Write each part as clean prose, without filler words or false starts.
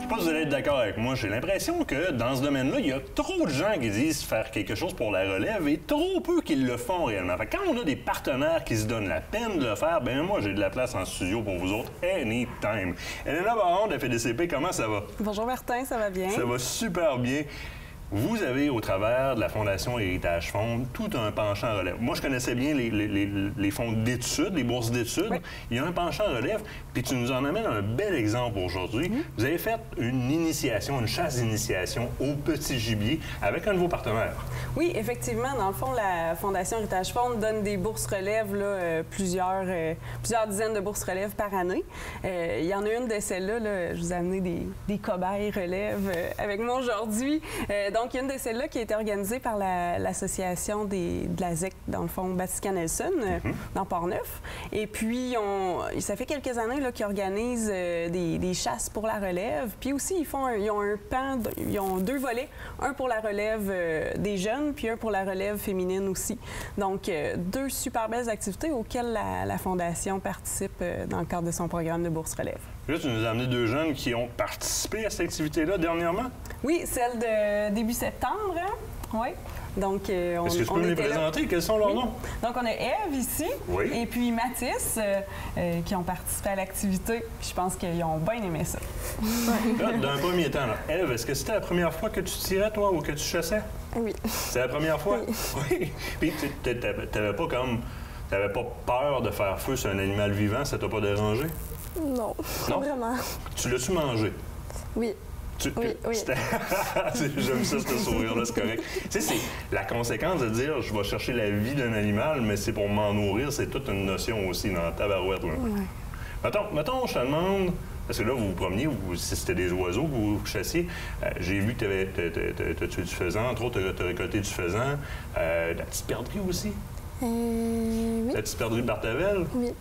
sais pas si vous allez être d'accord avec moi, j'ai l'impression que dans ce domaine-là, il y a trop de gens qui disent faire quelque chose pour la relève et trop peu qui le font réellement. Fait que quand on a des partenaires qui se donnent la peine de le faire, ben moi, j'ai de la place en studio pour vous autres anytime. Elena Baron de FDCP, comment ça va? Bonjour Martin, ça va bien? Ça va super bien. Vous avez, au travers de la Fondation Héritage Fonds, tout un penchant relève. Moi, je connaissais bien les fonds d'études, les bourses d'études. Oui. Il y a un penchant relève, puis tu nous en amènes un bel exemple aujourd'hui. Vous avez fait une initiation, une chasse d'initiation au petit gibier avec un de vos partenaires. Oui, effectivement. Dans le fond, la Fondation Héritage Fonds donne des bourses relèves, là, plusieurs dizaines de bourses relèves par année. Il y en a une de celles-là, là, je vous ai amené des cobayes relèves avec moi aujourd'hui. Donc, il y a une de celles-là qui a été organisée par l'association de la ZEC, dans le fond, Batiscan-Nelson, dans Port-Neuf. Et puis, ça fait quelques années qu'ils organisent des chasses pour la relève. Puis aussi, ils ont deux volets, un pour la relève des jeunes, puis un pour la relève féminine aussi. Donc, deux super belles activités auxquelles la Fondation participe dans le cadre de son programme de bourse relève. Là, tu nous as amené deux jeunes qui ont participé à cette activité-là dernièrement? Oui, celle de début septembre, hein? Oui. Donc, est-ce que tu peux me les présenter? Quels sont leurs noms? Donc, on a Ève ici, et puis Mathis, qui ont participé à l'activité. Je pense qu'ils ont bien aimé ça. Là, dans un premier temps, Ève, est-ce que c'était la première fois que tu tirais, toi, ou que tu chassais? Oui. C'est la première fois? Oui. Puis, t'avais pas peur de faire feu sur un animal vivant? Ça t'a pas dérangé? Non, non? Vraiment. Tu l'as-tu mangé? Oui. Oui. J'aime ça, ce sourire-là, c'est correct. Tu sais, c'est la conséquence de dire je vais chercher la vie d'un animal, mais c'est pour m'en nourrir, c'est toute une notion aussi dans la tabarouette. Là. Ouais. Mettons, je te demande, parce que là, vous vous promeniez, si c'était des oiseaux que vous chassiez, j'ai vu que tu as tué du faisan, entre autres, tu as récolté du faisan, la petite perdrix aussi. Oui. La petite perdrix de Bartavel. Oui.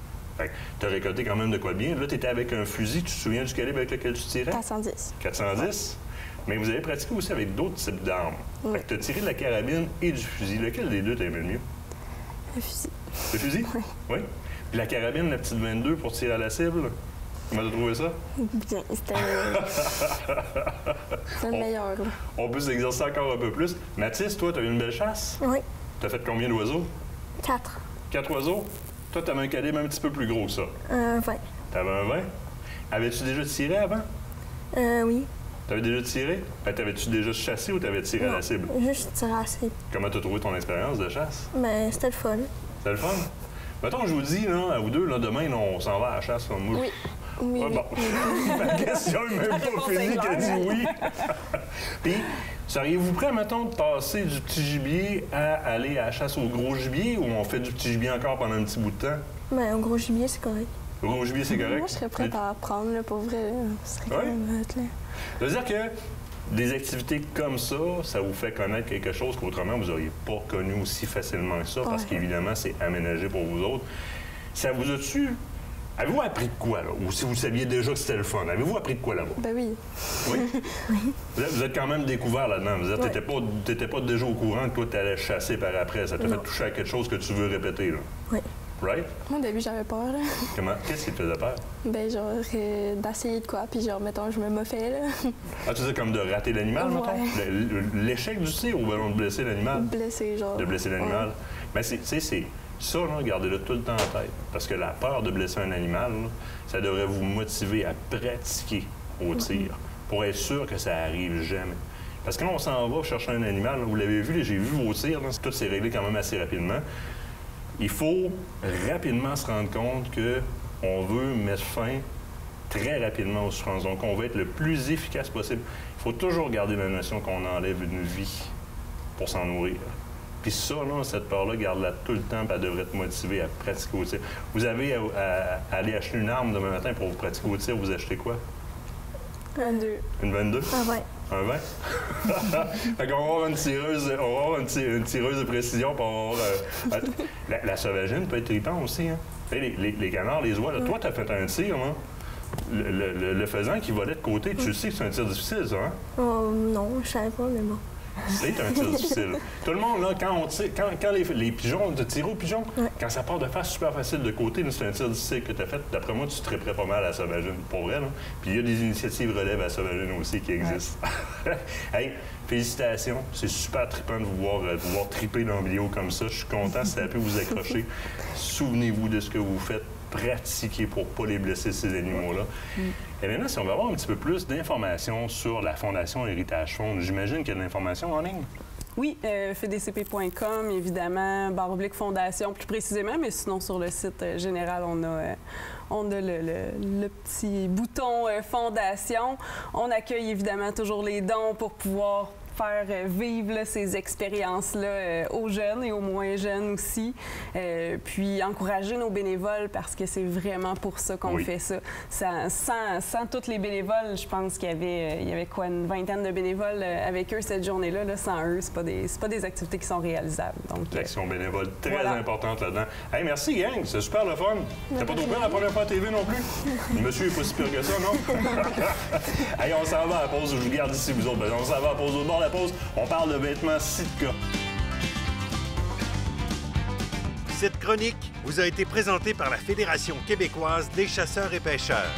Tu as récolté quand même de quoi de bien. Là, tu étais avec un fusil. Tu te souviens du calibre avec lequel tu tirais? 410. 410? Mais vous avez pratiqué aussi avec d'autres types d'armes. Oui. Tu as tiré de la carabine et du fusil. Lequel des deux t'aimais le mieux? Le fusil. Le fusil? Oui. Oui. Puis la carabine, la petite 22 pour tirer à la cible? Comment tu as trouvé ça? Bien. C'était le meilleur. Là. On peut s'exercer encore un peu plus. Mathis, toi, tu as eu une belle chasse? Oui. Tu as fait combien d'oiseaux? 4. 4 oiseaux? Toi, tu avais un calibre un petit peu plus gros que ça. 20. Tu avais un 20? Avais-tu déjà tiré avant? Oui. Tu avais déjà tiré? T'avais-tu déjà chassé ou t'avais tiré à la cible? Juste tiré à la cible. Comment tu as trouvé ton expérience de chasse? Ben, c'était le fun. C'était le fun? Mettons, je vous dis, là, à vous deux, là, demain, là, on s'en va à la chasse. Là. Moi, oui. Oui, bon. Ma question n'est même pas finie qu'elle dit oui. Puis, seriez-vous prêt, mettons, de passer du petit gibier à aller à la chasse au gros gibier ou on fait du petit gibier encore pendant un petit bout de temps? Ben, au gros gibier, c'est correct. Au gros gibier, c'est correct? Moi, je serais prête à apprendre, là, pour vrai. Ce serait quand même hot, là. Ça veut dire que des activités comme ça, ça vous fait connaître quelque chose qu'autrement, vous n'auriez pas connu aussi facilement que ça, parce qu'évidemment, c'est aménagé pour vous autres. Ça vous a-tu... Avez-vous appris de quoi, là? Ou si vous saviez déjà que c'était le fun, avez-vous appris de quoi là-bas? Ben oui. Oui? Oui. Vous êtes quand même découvert là-dedans. Tu n'étais pas déjà au courant que toi, tu allais chasser par après. Ça t'a fait toucher à quelque chose que tu veux répéter, là. Oui. Right? Moi, au début, j'avais peur, là. Comment? Qu'est-ce qui te faisait peur? Ben, genre, d'essayer de quoi, puis genre, mettons, je me moffais, là. Ah, tu sais, comme de rater l'animal, mettons? L'échec du tir ou de blesser l'animal? Blesser, genre. De blesser l'animal. Mais tu sais, c'est... Ça, gardez-le tout le temps en tête. Parce que la peur de blesser un animal, là, ça devrait vous motiver à pratiquer au tir pour être sûr que ça arrive jamais. Parce que quand on s'en va chercher un animal, là, vous l'avez vu, j'ai vu vos tirs, là, tout s'est réglé quand même assez rapidement. Il faut rapidement se rendre compte qu'on veut mettre fin très rapidement aux souffrances. Donc, on veut être le plus efficace possible. Il faut toujours garder la notion qu'on enlève une vie pour s'en nourrir. Puis ça, là, cette peur-là, garde-la tout le temps, puis elle devrait te motiver à pratiquer au tir. Vous avez à aller acheter une arme demain matin pour vous pratiquer au tir, vous achetez quoi? 22. Une 22? Un 20. Un 20? Fait qu'on va avoir une tireuse, une tireuse de précision, puis on va avoir... la sauvagine peut être tripant aussi, hein? Les canards, les oies, là, toi, t'as fait un tir, hein? Le faisan qui volait de côté, tu sais que c'est un tir difficile, ça, hein? Oh, non, je savais pas, mais bon. C'est un tir difficile. Tout le monde, là, quand les pigeons, de tirer aux pigeons, quand ça part de face super facile de côté, c'est un tir difficile que tu as fait. D'après moi, tu te triperais pas mal à Sauvagine, pour vrai. Là. Puis il y a des initiatives relève à Sauvagine aussi qui existent. Hey, félicitations. C'est super trippant de vous voir triper dans une vidéo comme ça. Je suis content si ça peut vous accrocher. Souvenez-vous de ce que vous faites. Pratiquer pour ne pas les blesser, ces animaux-là. Et maintenant, si on veut avoir un petit peu plus d'informations sur la Fondation Héritage Faune, j'imagine qu'il y a de l'information en ligne? Oui, fedcp.com, évidemment, /fondation plus précisément, mais sinon sur le site général, on a le petit bouton fondation. On accueille évidemment toujours les dons pour pouvoir faire vivre là, ces expériences-là aux jeunes et aux moins jeunes aussi. Puis encourager nos bénévoles parce que c'est vraiment pour ça qu'on fait ça. Sans tous les bénévoles, je pense qu'il y avait quoi, une vingtaine de bénévoles avec eux cette journée-là. Là, sans eux, c'est pas des activités qui sont réalisables. Donc l'action bénévole très importante là-dedans. Hey, merci gang, c'est super le fun. T'as pas trop peur la première fois à TV non plus? Le monsieur est pas si pire que ça, non? Hey, on s'en va à la pause. Je vous garde ici, vous autres. On s'en va à la pause au bord. Pause, on parle de vêtements Sitka. Cette chronique vous a été présentée par la Fédération québécoise des chasseurs et pêcheurs.